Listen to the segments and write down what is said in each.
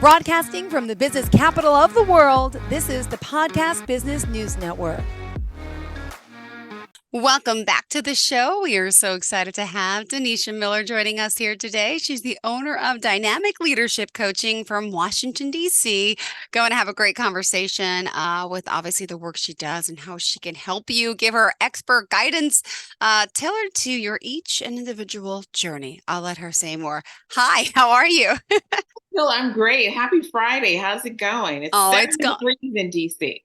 Broadcasting from the business capital of the world, this is the Podcast Business News Network. Welcome back to the show. We are so excited to have Denesha Miller joining us here today. She's the owner of Dynamic Leadership Coaching from Washington, D.C. Going to have a great conversation with obviously the work she does and how she can help you, give her expert guidance tailored to your each and individual journey. I'll let her say more. Hi, how are you? Phil, I'm great. Happy Friday. How's it going? It's Oh, 70 it's gone. degrees in DC.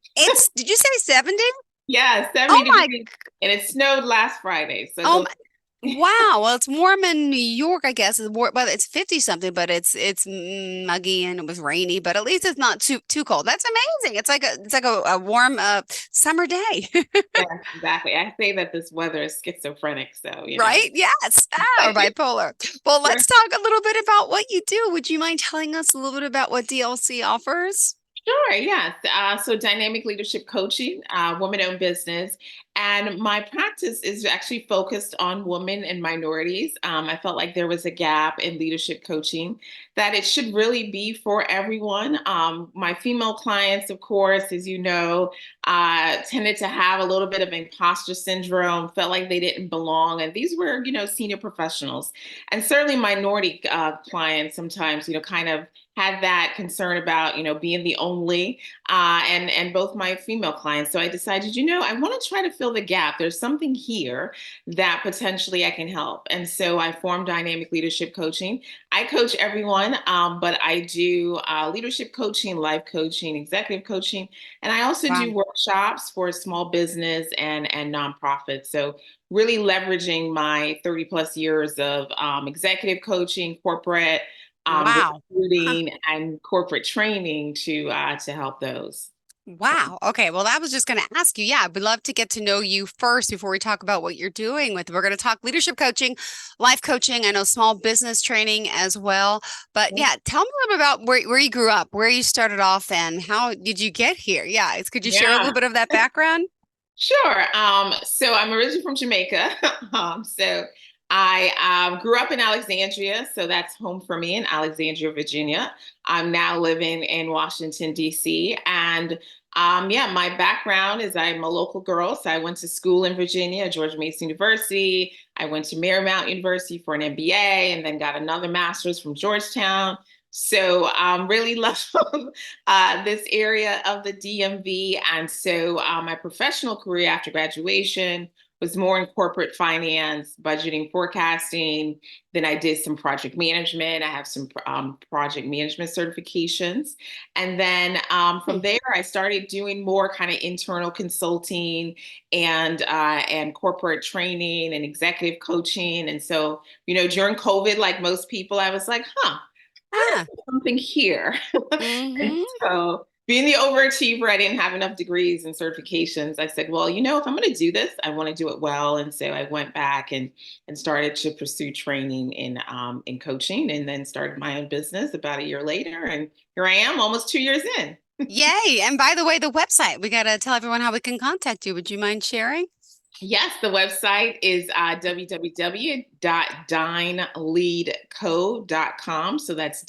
Did you say 70? Yeah, Oh 70 my, degrees. And it snowed last Friday. So oh go. my. Wow. Well, it's warm in New York, I guess. But it's 50 something, but it's muggy and it was rainy, but at least it's not too cold. That's amazing. It's like a warm summer day. Yeah, exactly. I say that this weather is schizophrenic. So, Right? Yes. Or bipolar. Well, let's talk a little bit about what you do. Would you mind telling us a little bit about what DLC offers? Sure, yes. So dynamic leadership coaching, woman-owned business. And my practice is actually focused on women and minorities. I felt like there was a gap in leadership coaching, that it should really be for everyone. My female clients, of course, as you know, tended to have a little bit of imposter syndrome, felt like they didn't belong. And these were, senior professionals. And certainly minority clients sometimes, kind of had that concern about being the only and both my female clients. So I decided, I want to try to fill the gap. There's something here that potentially I can help. And so I formed Dynamic Leadership Coaching. I coach everyone, but I do leadership coaching, life coaching, executive coaching, and I also Wow. do workshops for small business and nonprofits. So really leveraging my 30 plus years of executive coaching, corporate Wow. Huh. recruiting and corporate training to help those. Wow. Okay. Well, I was just going to ask you. Yeah, I'd love to get to know you first before we talk about what you're doing with. We're going to talk leadership coaching, life coaching. I know small business training as well. But yeah, tell me a little bit about where you grew up, where you started off, and how did you get here? Yeah, could you share a little Yeah, bit of that background? sure. So I'm originally from Jamaica. So I grew up in Alexandria, so that's home for me in Alexandria, Virginia. I'm now living in Washington, D.C. And yeah, my background is I'm a local girl. So I went to school in Virginia, George Mason University. I went to Marymount University for an MBA and then got another master's from Georgetown. So really love this area of the DMV. And so my professional career after graduation was more in corporate finance, budgeting, forecasting. Then I did some project management. I have some project management certifications. And then from there, I started doing more kind of internal consulting and corporate training and executive coaching. And so, during COVID, like most people, I was like, Ah. something here. And Mm-hmm. so, being the overachiever, I didn't have enough degrees and certifications. I said, well, if I'm going to do this, I want to do it well. And so I went back and started to pursue training in coaching, and then started my own business about a year later. And here I am, almost 2 years in. Yay. And by the way, the website, we got to tell everyone how we can contact you. Would you mind sharing? Yes, the website is www.dynleadco.com. So that's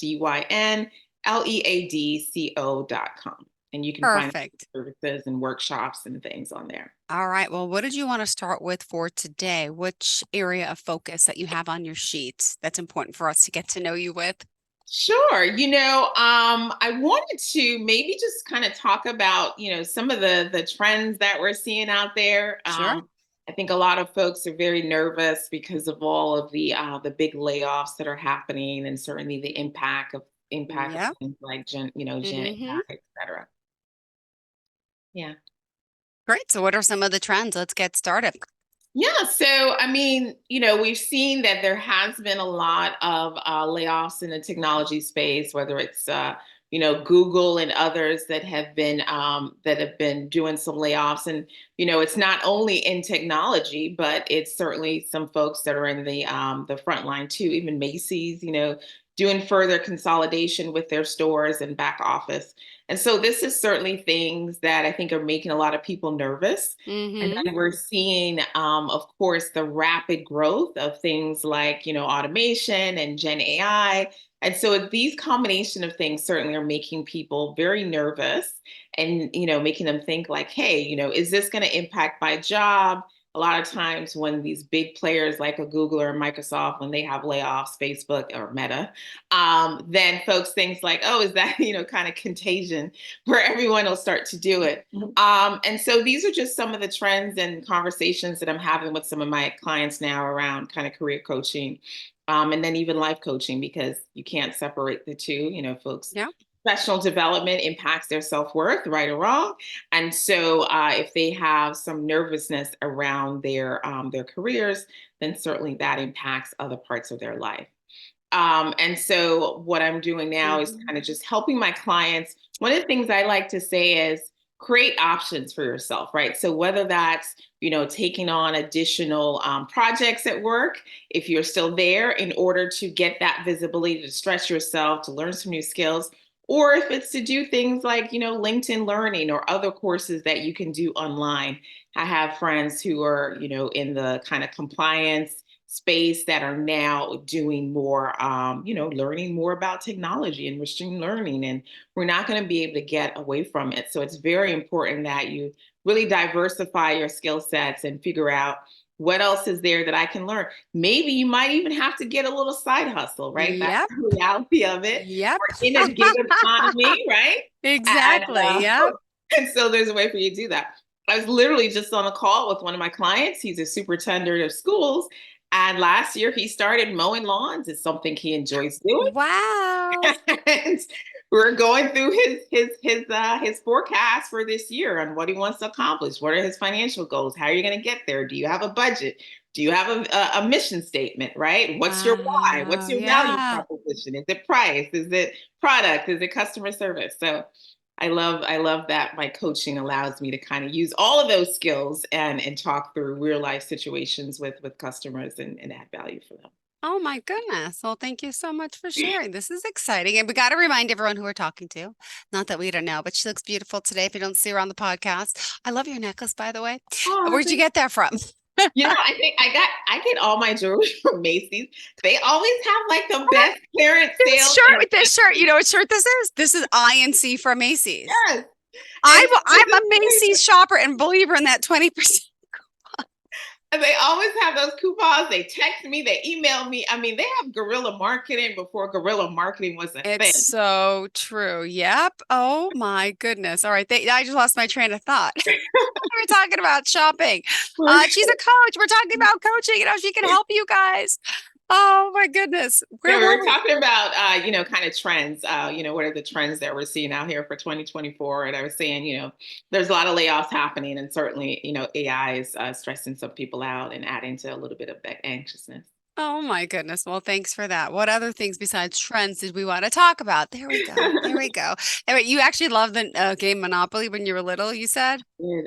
DYNLEADCO.com. And you can find Perfect. services and workshops and things on there. All right. Well, what did you want to start with for today? Which area of focus that you have on your sheets that's important for us to get to know you with? Sure. I wanted to maybe just kind of talk about, some of the trends that we're seeing out there. Sure. I think a lot of folks are very nervous because of all of the big layoffs that are happening, and certainly the impact of Yeah. things like Gen Hmm. AI, et cetera. Yeah. Great. So, what are some of the trends? Let's get started. Yeah, so we've seen that there has been a lot of layoffs in the technology space, whether it's Google and others that have been doing some layoffs, and it's not only in technology, but it's certainly some folks that are in the front line too. Even Macy's, doing further consolidation with their stores and back office. And so this is certainly things that I think are making a lot of people nervous. And Mm-hmm. then we're seeing, of course, the rapid growth of things like, automation and Gen AI. And so these combination of things certainly are making people very nervous and, making them think like, hey, is this going to impact my job? A lot of times when these big players like a Google or a Microsoft, when they have layoffs, Facebook or Meta, then folks think like, oh, is that, kind of contagion where everyone will start to do it. And so these are just some of the trends and conversations that I'm having with some of my clients now around kind of career coaching. And then even life coaching, because you can't separate the two, folks. Yeah. Professional development impacts their self-worth, right or wrong. And so if they have some nervousness around their careers, then certainly that impacts other parts of their life. And so what I'm doing now is Mm-hmm. kind of just helping my clients. One of the things I like to say is create options for yourself, right? So whether that's, taking on additional projects at work, if you're still there, in order to get that visibility, to stretch yourself, to learn some new skills, or if it's to do things like, LinkedIn Learning or other courses that you can do online. I have friends who are, in the kind of compliance space that are now doing more, learning more about technology and machine learning. And we're not going to be able to get away from it. So it's very important that you really diversify your skill sets and figure out what else is there that I can learn. Maybe you might even have to get a little side hustle, right? That's Yep. the reality of it. Yep. We're in a gig economy, right? And, Exactly. Yep. and so there's a way for you to do that. I was literally just on a call with one of my clients. He's a superintendent of schools. And last year he started mowing lawns. It's something he enjoys doing. Wow. And we're going through his forecast for this year on what he wants to accomplish. What are his financial goals? How are you going to get there? Do you have a budget? Do you have a mission statement, right? What's your why? What's Wow. your value Yeah. proposition? Is it price? Is it product? Is it customer service? So I love that my coaching allows me to kind of use all of those skills and talk through real life situations with customers and add value for them. Oh my goodness. Well, thank you so much for sharing. This is exciting. And we got to remind everyone who we're talking to. Not that we don't know, but she looks beautiful today if you don't see her on the podcast. I love your necklace, by the way. Oh, Where'd you get that from? I think I get all my jewelry from Macy's. They always have like the best clearance This sales. shirt with this shirt, you know what shirt this is? This is INC from Macy's. Yes. I'm And I'm a Macy's shopper and believer in that 20%. they always have those coupons. They text me, they email me. I mean, they have guerrilla marketing before guerrilla marketing was a It's thing. so true. Yep. Oh my goodness. All right. I just lost my train of thought. We're talking about shopping. She's a coach. We're talking about coaching. She can help you guys. Oh my goodness. Yeah, Where we were were we? talking about, kind of trends. What are the trends that we're seeing out here for 2024? And I was saying, there's a lot of layoffs happening, and certainly, AI is stressing some people out and adding to a little bit of that anxiousness. Oh my goodness. Well, thanks for that. What other things besides trends did we want to talk about? There we go. There we go. Anyway, you actually loved the game Monopoly when you were little, you said?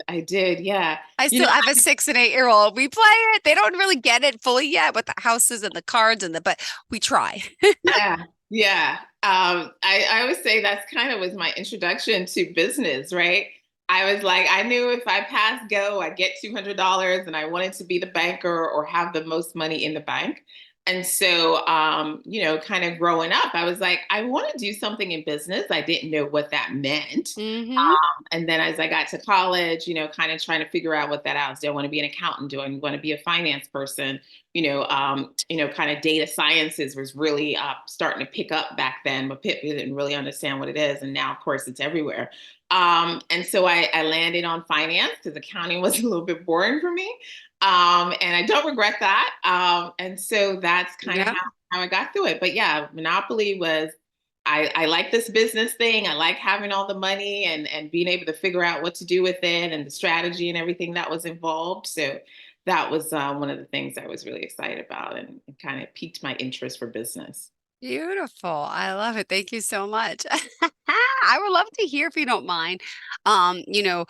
I did, yeah. I have a 6 and 8 year old. We play it. They don't really get it fully yet with the houses and the cards but we try. Yeah, yeah. I always say that's kind of was my introduction to business, right? I was like, I knew if I passed go, I'd get $200, and I wanted to be the banker or have the most money in the bank. And so, kind of growing up, I was like, I want to do something in business. I didn't know what that meant. Mm-hmm. And then as I got to college, kind of trying to figure out what that out. Do I want to be an accountant? Do I want to be a finance person? Kind of data sciences was really starting to pick up back then, but people didn't really understand what it is. And now, of course, it's everywhere. And so I landed on finance because accounting was a little bit boring for me. And I don't regret that. And so that's kind of Yep. how I got through it. But yeah, Monopoly was I like this business thing. I like having all the money and being able to figure out what to do with it and the strategy and everything that was involved. So that was one of the things I was really excited about and kind of piqued my interest for business. Beautiful. I love it. Thank you so much. I would love to hear if you don't mind. Um, you know,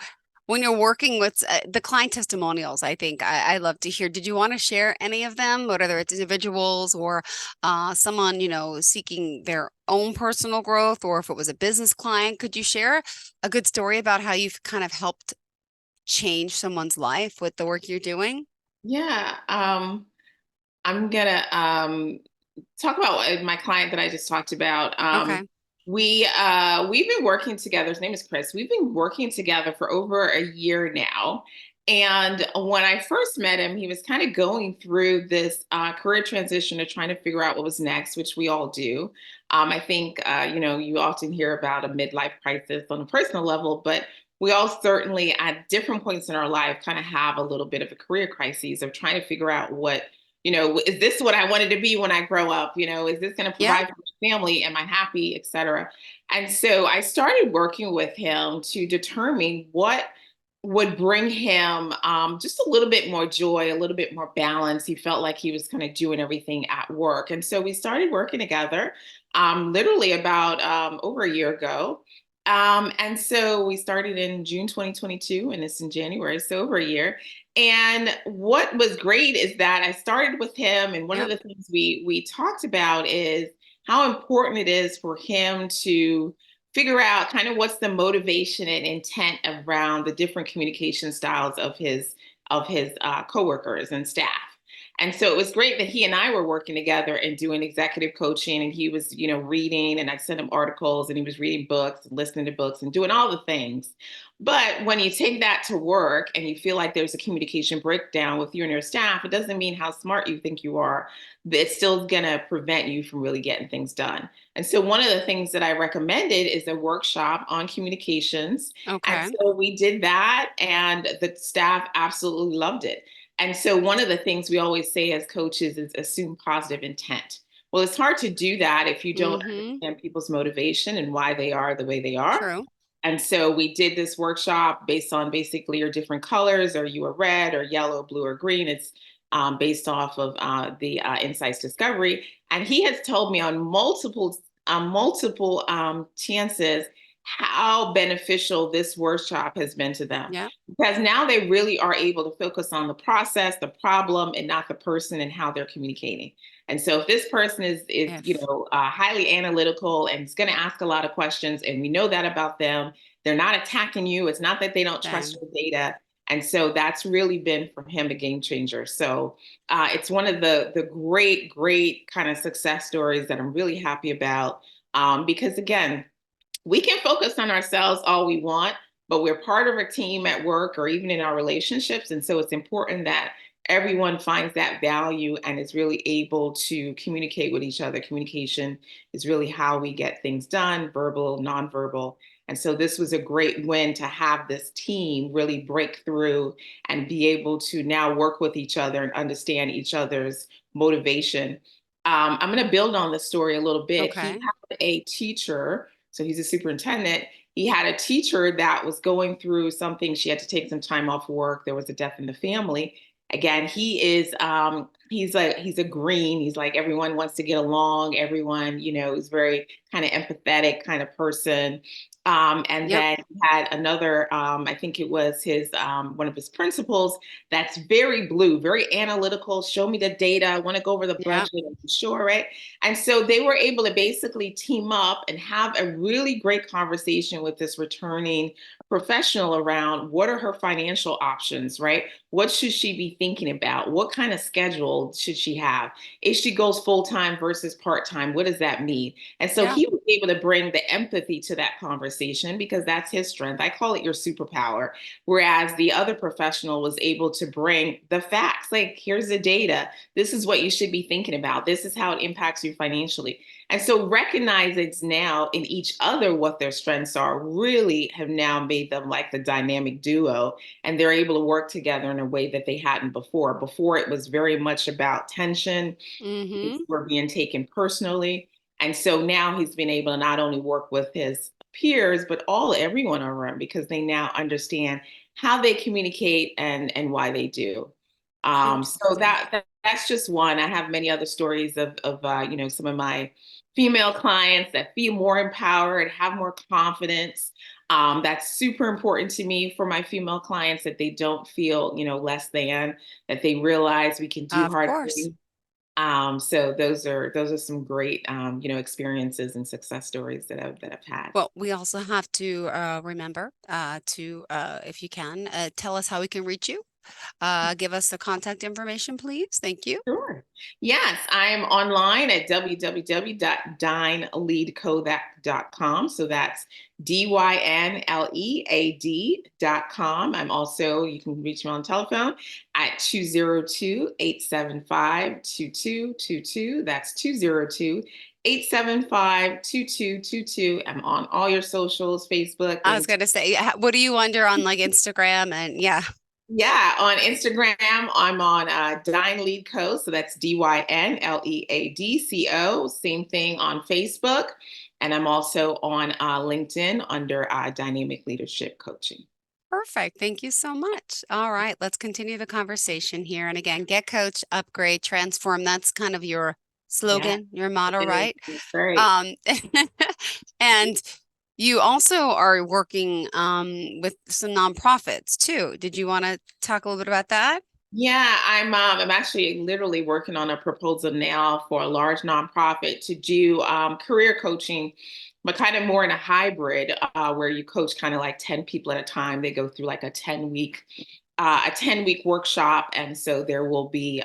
when you're working with the client testimonials, I think I love to hear. Did you want to share any of them, whether it's individuals or someone, seeking their own personal growth, or if it was a business client? Could you share a good story about how you've kind of helped change someone's life with the work you're doing? Yeah. I'm gonna talk about my client that I just talked about. Okay. We've been working together. His name is Chris. We've been working together for over a year now. And when I first met him, he was kind of going through this career transition of trying to figure out what was next, which we all do. I think you often hear about a midlife crisis on a personal level, but we all certainly at different points in our life kind of have a little bit of a career crisis of trying to figure out is this what I wanted to be when I grow up? Is this going to Yeah. provide for my family? Am I happy, et cetera? And so I started working with him to determine what would bring him just a little bit more joy, a little bit more balance. He felt like he was kind of doing everything at work. And so we started working together literally about over a year ago. And so we started in June 2022, and it's in January, so over a year. And what was great is that I started with him, and one of Yep. the things we talked about is how important it is for him to figure out kind of what's the motivation and intent around the different communication styles of his coworkers and staff. And so it was great that he and I were working together and doing executive coaching, and he was, reading, and I sent him articles, and he was reading books and listening to books and doing all the things. But when you take that to work and you feel like there's a communication breakdown with you and your staff, it doesn't mean how smart you think you are. It's still going to prevent you from really getting things done. And so one of the things that I recommended is a workshop on communications. And Okay. so we did that, and the staff absolutely loved it. And so one of the things we always say as coaches is assume positive intent. Well, it's hard to do that if you don't Mm-hmm. understand people's motivation and why they are the way they are. True. And so we did this workshop based on basically your different colors. Are you a red or yellow, blue, or green? It's based off of the Insights Discovery. And he has told me on multiple chances how beneficial this workshop has been to them. Yeah. Because now they really are able to focus on the process, the problem, and not the person and how they're communicating. And so if this person is If highly analytical and is going to ask a lot of questions, and we know that about them, they're not attacking you. It's not that they don't trust then. your data. And so that's really been for him a game changer. So it's one of the great kind of success stories that I'm really happy about. Because again, we can focus on ourselves all we want, but we're part of a team at work or even in our relationships. And so it's important that everyone finds that value and is really able to communicate with each other. Communication is really how we get things done, verbal, nonverbal. And so this was a great win to have this team really break through and be able to now work with each other and understand each other's motivation. I'm going to build on the story a little bit. He Okay. had a teacher, so he's a superintendent. He had a teacher that was going through something. She had to take some time off work. There was a death in the family. Again, he's a green. He's like everyone wants to get along. Everyone, is very kind of empathetic kind of person. And Yep. then he had another, I think it was his one of his principals that's very blue, very analytical. Show me the data. I want to go over the Yeah. budget. I'm sure, right? And so they were able to basically team up and have a really great conversation with this returning professional around what are her financial options, right? What should she be thinking about? What kind of schedule should she have? If she goes full time versus part time, what does that mean? And so Yeah. he was able to bring the empathy to that conversation because that's his strength. I call it your superpower. Whereas the other professional was able to bring the facts like, here's the data. This is what you should be thinking about. This is how it impacts you financially. And so recognizing now in each other what their strengths are really have now made them like the dynamic duo. And they're able to work together in a way that they hadn't before. Before it was very much about tension. Things Mm-hmm. were being taken personally. And so now he's been able to not only work with his peers, but everyone around because they now understand how they communicate and why they do. So Interesting. that's just one. I have many other stories of some of my female clients that feel more empowered, have more confidence, That's super important to me for my female clients, that they don't feel, less than, that they realize we can do Of hard course. things. So those are some great, experiences and success stories that I've had. Well, we also have to remember to, if you can, tell us how we can reach you. Give us the contact information, please. Thank you. Sure. Yes, I am online at www.dyneleadco.com. So that's dynlead.com. I'm also, you can reach me on telephone at 202-875-2222. That's 202-875-2222. I'm on all your socials, Facebook, I was LinkedIn. going to say, what are you under on like Instagram and yeah, Yeah, on Instagram, I'm on Dine Lead Co. So that's DYNLEADCO. Same thing on Facebook. And I'm also on LinkedIn under Dynamic Leadership Coaching. perfect. Thank you so much. All right, let's continue the conversation here. And again, get coach, upgrade, transform. That's kind of your Yeah, slogan, your motto, it is. right? It's great. Um, and you also are working with some nonprofits too. Did you want to talk a little bit about that? Yeah, I'm actually literally working on a proposal now for a large nonprofit to do career coaching, but kind of more in a hybrid where you coach kind of like 10 people at a time. They go through like a 10-week workshop. And so there will be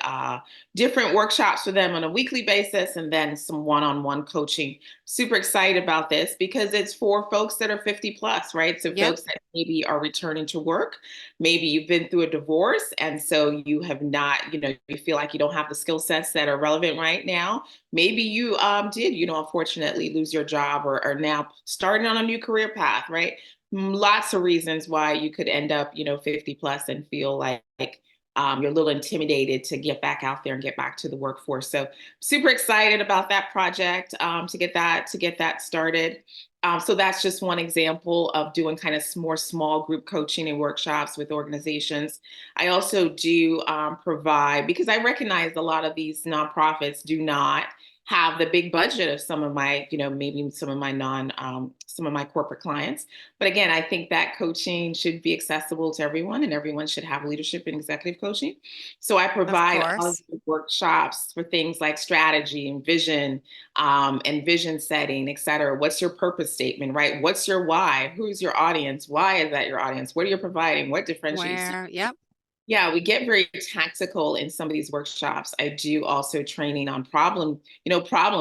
different workshops for them on a weekly basis and then some one-on-one coaching. Super excited about this because it's for folks that are 50 plus, right? So Yep. folks that maybe are returning to work, maybe you've been through a divorce and so you have not, you feel like you don't have the skill sets that are relevant right now. Maybe you did, unfortunately lose your job or are now starting on a new career path, right? Lots of reasons why you could end up, 50 plus and feel like you're a little intimidated to get back out there and get back to the workforce. So super excited about that project to get that started. So that's just one example of doing kind of more small group coaching and workshops with organizations. I also do provide, because I recognize a lot of these nonprofits do not have the big budget of some of my, maybe some of my corporate clients. But again, I think that coaching should be accessible to everyone and everyone should have leadership and executive coaching. So I Of provide all of course. the workshops for things like strategy and vision setting, et cetera. What's your purpose statement, right? What's your why? Who's your audience? Why is that your audience? What are you providing? What differentiates you? Where, yep, Yeah, we get very tactical in some of these workshops. I do also training on problem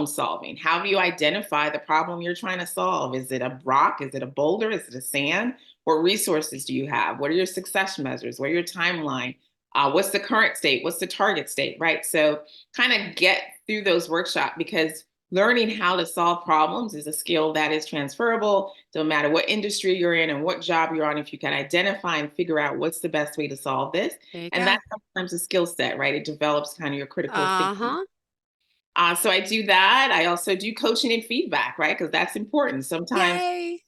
solving. How do you identify the problem you're trying to solve? Is it a rock? Is it a boulder? Is it a sand? What resources do you have? What are your success measures? What are your timeline? What's the current state? What's the target state? Right. So kind of get through those workshops because learning how to solve problems is a skill that is transferable. No matter what industry you're in and what job you're on, if you can identify and figure out what's the best way to solve this. there you And go. that's sometimes a skill set, right? It develops kind of your critical thinking. Uh-huh. So I do that. I also do coaching and feedback, right? Because that's important. Sometimes Yay.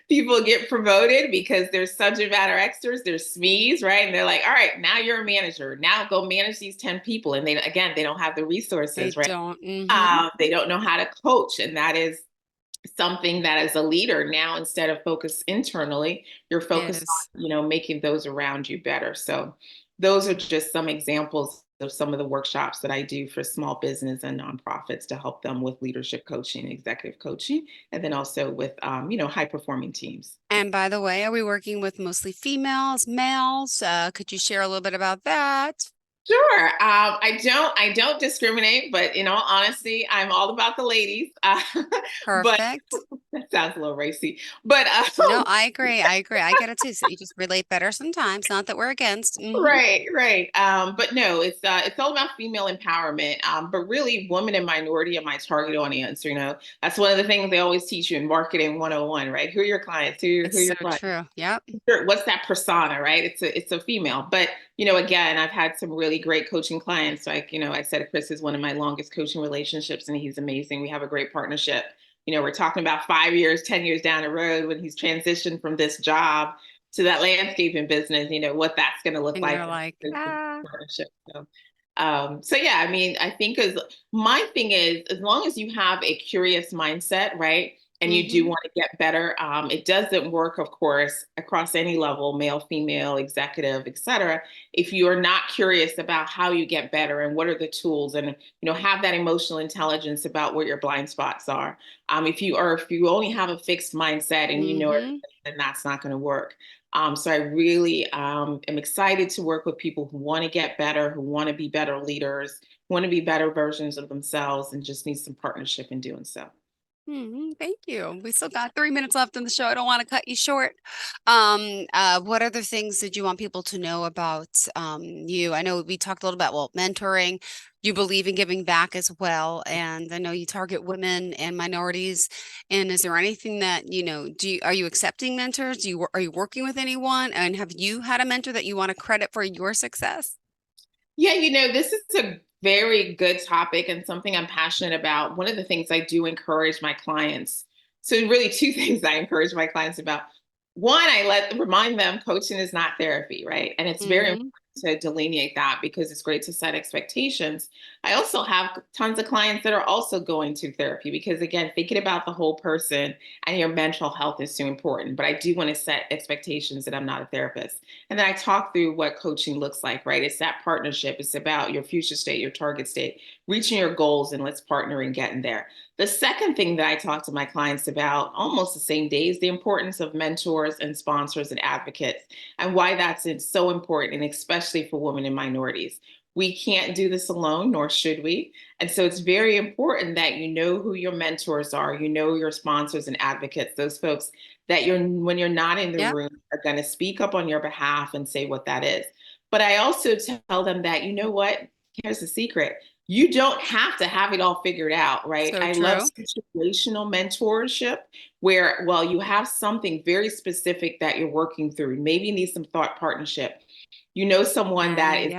people get promoted because they're subject matter experts, they're SMEs, right? And they're like, all right, now you're a manager. Now go manage these 10 people. And they don't have the They resources, right? don't. Mm-hmm. They don't know how to coach. And that is something that as a leader now, instead of focus internally, you're focused Is. on, making those around you better. So those are just some examples of some of the workshops that I do for small business and nonprofits to help them with leadership coaching, executive coaching, and then also with, high performing teams. And by the way, are we working with mostly females, males? Could you share a little bit about that? Sure. I don't discriminate, but in all honesty, I'm all about the ladies. But Perfect. that sounds a little racy. But No, I agree. I agree. I get it too. So you just relate better sometimes. Not that we're against. Hmm. right, right. But no, it's all about female empowerment. But really, women and minority are my target audience. That's one of the things they always teach you in marketing 101, right? Who are your clients? Who It's are so your clients? true. Yep. Sure, what's that persona, right? It's a female. But again, I've had some really great coaching clients. Like, I said Chris is one of my longest coaching relationships, and he's amazing. We have a great partnership. We're talking about 5 years, 10 years down the road when he's transitioned from this job to that landscaping business, what that's going to look And like you're like, in the ah, partnership. So yeah, I mean, I think as my thing is, as long as you have a curious mindset, right? and you do want to get better. It doesn't work, of course, across any level, male, female, executive, et cetera, if you are not curious about how you get better and what are the tools, and have that emotional intelligence about where your blind spots are. If you only have a fixed mindset and everything, then that's not going to work. So I really am excited to work with people who want to get better, who want to be better leaders, want to be better versions of themselves, and just need some partnership in doing so. Thank you. We still got 3 minutes left in the show. I don't want to cut you short. What other things did you want people to know about you? I know we talked a little about, mentoring. You believe in giving back as well. And I know you target women and minorities. And is there anything that, are you accepting mentors? Are you working with anyone? And have you had a mentor that you want to credit for your success? Yeah, this is a very good topic and something I'm passionate about. One of the things I do encourage my clients, so really two things I encourage my clients about. One, remind them coaching is not therapy, right? And it's very important to delineate that, because it's great to set expectations. I also have tons of clients that are also going to therapy because, again, thinking about the whole person and your mental health is so important. But I do want to set expectations that I'm not a therapist. And then I talk through what coaching looks like, right? It's that partnership. It's about your future state, your target state, reaching your goals, and let's partner and getting there. The second thing that I talk to my clients about almost the same day is the importance of mentors and sponsors and advocates, and why that's so important, and especially for women and minorities. We can't do this alone, nor should we. And so it's very important that you know who your mentors are, your sponsors and advocates, those folks that when you're not in the room are going to speak up on your behalf and say what that is. But I also tell them that, here's the secret. You don't have to have it all figured out, right? So I true. love situational mentorship where, you have something very specific that you're working through. Maybe you need some thought partnership. Someone that is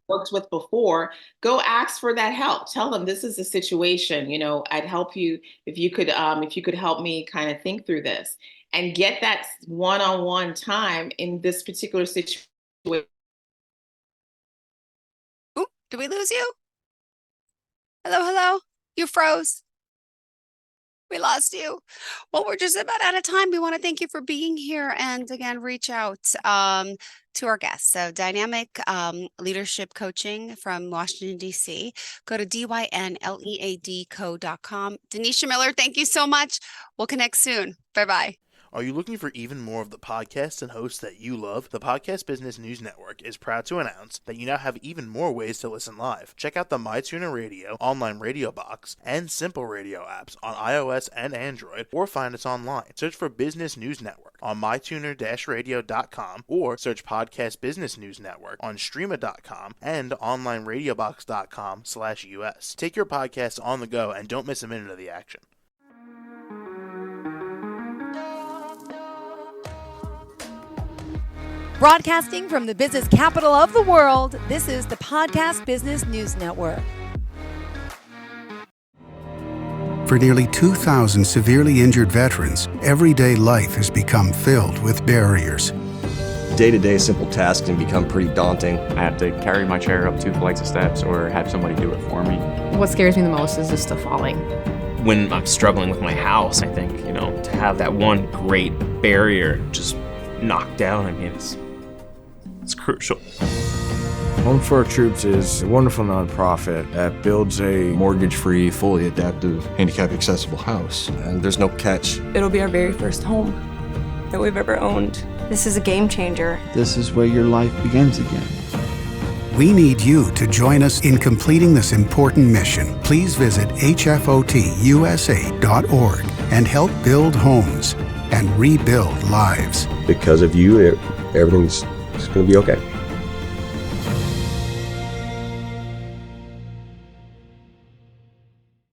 worked with before, go ask for that help. Tell them this is the situation. I'd help you if you could help me kind of think through this and get that one-on-one time in this particular situation. Ooh, did we lose you? Hello? You froze. We lost you. Well, we're just about out of time. We want to thank you for being here, and again, reach out to our guests. So Dynamic Leadership Coaching from Washington, D.C. Go to dynleadco.com. Denesha Miller, thank you so much. We'll connect soon. Bye-bye. Are you looking for even more of the podcasts and hosts that you love? The Podcast Business News Network is proud to announce that you now have even more ways to listen live. Check out the MyTuner Radio, online radio box, and Simple Radio apps on iOS and Android, or find us online. Search for Business News Network on mytuner-radio.com, or search Podcast Business News Network on streama.com and onlineradiobox.com/US. Take your podcast on the go and don't miss a minute of the action. Broadcasting from the business capital of the world, this is the Podcast Business News Network. For nearly 2,000 severely injured veterans, everyday life has become filled with barriers. Day-to-day simple tasks can become pretty daunting. I have to carry my chair up 2 flights of steps or have somebody do it for me. What scares me the most is just the falling. When I'm struggling with my house, I think, to have that one great barrier just knocked down, it's crucial. Home for Our Troops is a wonderful nonprofit that builds a mortgage-free, fully adaptive, handicap-accessible house. And there's no catch. It'll be our very first home that we've ever owned. This is a game changer. This is where your life begins again. We need you to join us in completing this important mission. Please visit hfotusa.org and help build homes and rebuild lives. Because of you, everything's going to be okay.